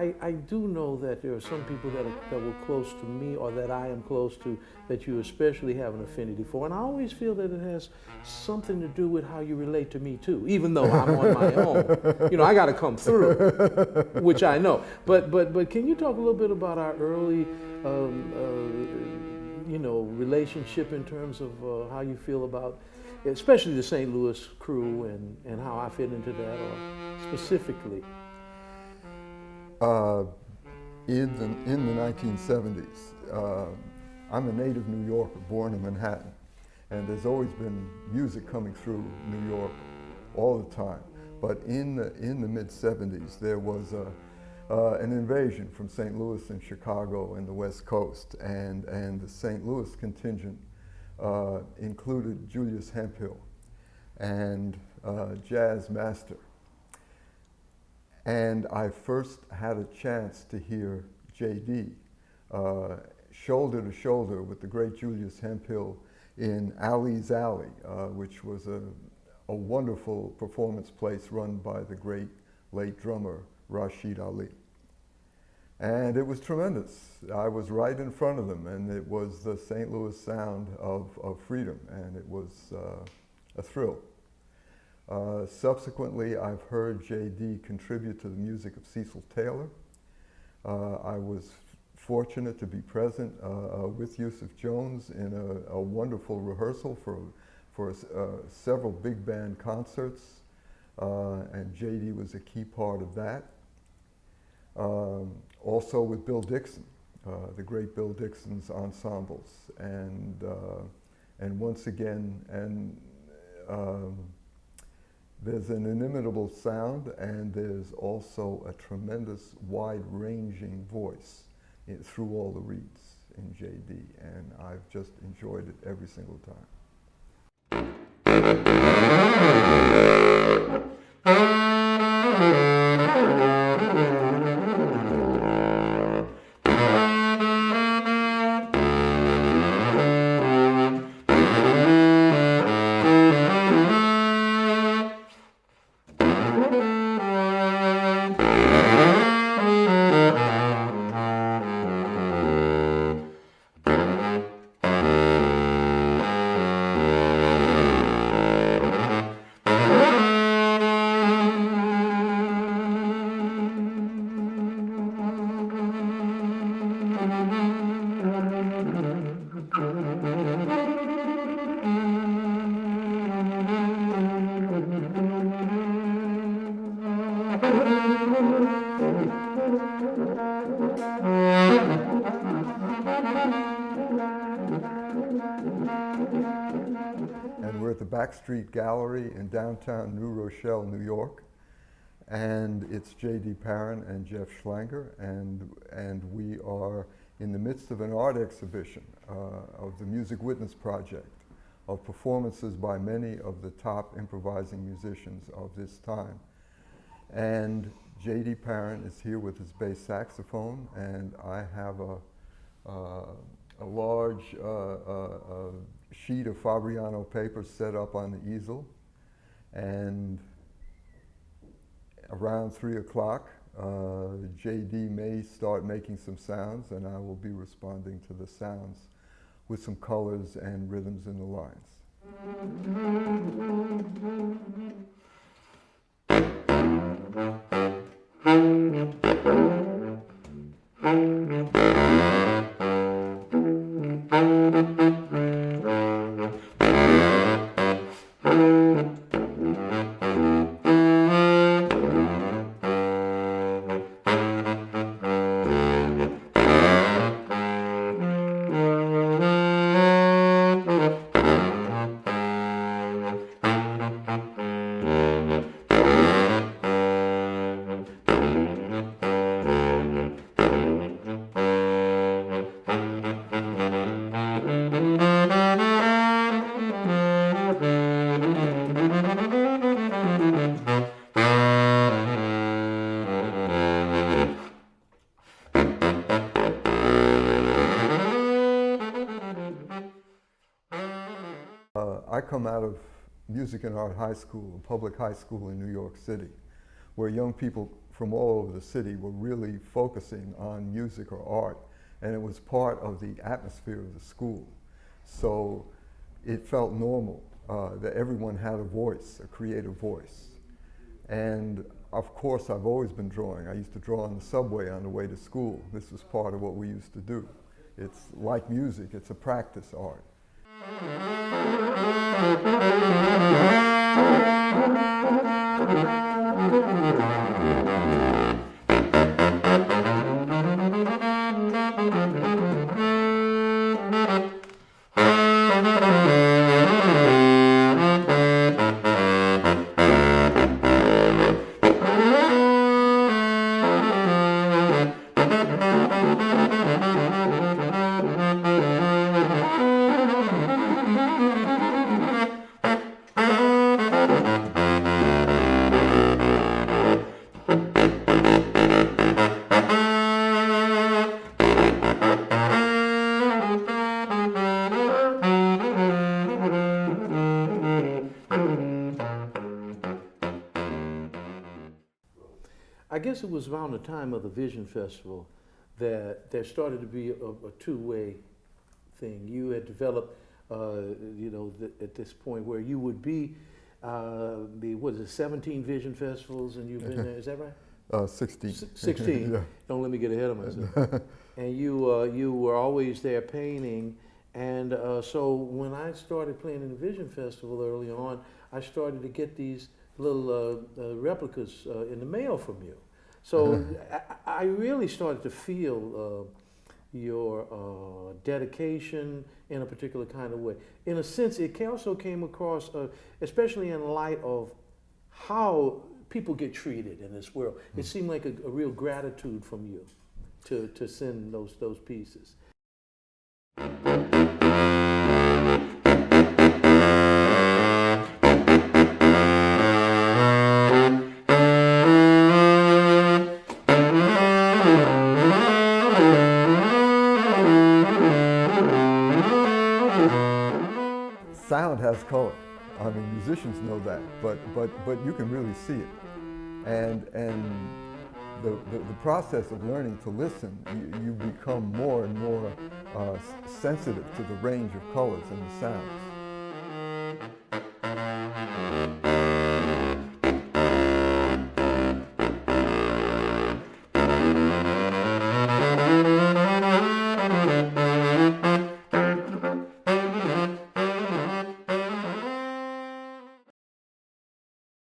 I do know that there are some people that were close to me or that I am close to that you especially have an affinity for. And I always feel that it has something to do with how you relate to me too, even though I'm on my own. You know, I got to come through, which I know. But can you talk a little bit about our early, you know, relationship in terms of how you feel about, especially the St. Louis crew and how I fit into that, or specifically? In the 1970s, I'm a native New Yorker, born in Manhattan, and there's always been music coming through New York all the time. But in the mid-70s, there was an invasion from St. Louis and Chicago and the West Coast, and the St. Louis contingent included Julius Hemphill and Jazz Master. And I first had a chance to hear J.D. Shoulder to shoulder with the great Julius Hemphill in Ali's Alley, which was a wonderful performance place run by the great late drummer Rashid Ali. And it was tremendous. I was right in front of them, and it was the St. Louis sound of freedom, and it was a thrill. Subsequently, I've heard J.D. contribute to the music of Cecil Taylor. I was fortunate to be present with Yusuf Jones in a wonderful rehearsal for several big band concerts, and J.D. was a key part of that. Also with Bill Dixon, the great Bill Dixon's ensembles, and once again, there's an inimitable sound, and there's also a tremendous wide-ranging voice through all the reeds in J.D., and I've just enjoyed it every single time. And we're at the Backstreet Gallery in downtown New Rochelle, New York. And it's J.D. Perrin and Jeff Schlanger, and we are in the midst of an art exhibition of the musicWitness project, of performances by many of the top improvising musicians of this time. And J.D. Perrin is here with his bass saxophone, and I have a large sheet of Fabriano paper set up on the easel, and around 3 o'clock, J.D. may start making some sounds, and I will be responding to the sounds with some colors and rhythms in the lines. I come out of Music and Art High School, a public high school in New York City, where young people from all over the city were really focusing on music or art, and it was part of the atmosphere of the school. So it felt normal that everyone had a voice, a creative voice. And of course, I've always been drawing. I used to draw on the subway on the way to school. This was part of what we used to do. It's like music, it's a practice art. I guess it was around the time of the Vision Festival that there started to be a two-way thing. You had developed, at this point where you would be what is it, 17 Vision Festivals, and you've been there, is that right? 16. 16. Yeah. Don't let me get ahead of myself. And you were always there painting, and so when I started playing in the Vision Festival early on, I started to get these little replicas in the mail from you. So I really started to feel your dedication in a particular kind of way. In a sense, it also came across, especially in light of how people get treated in this world. It seemed like a real gratitude from you to send those pieces. Sound has color. I mean, musicians know that, but you can really see it. And the process of learning to listen, you become more and more sensitive to the range of colors and the sounds.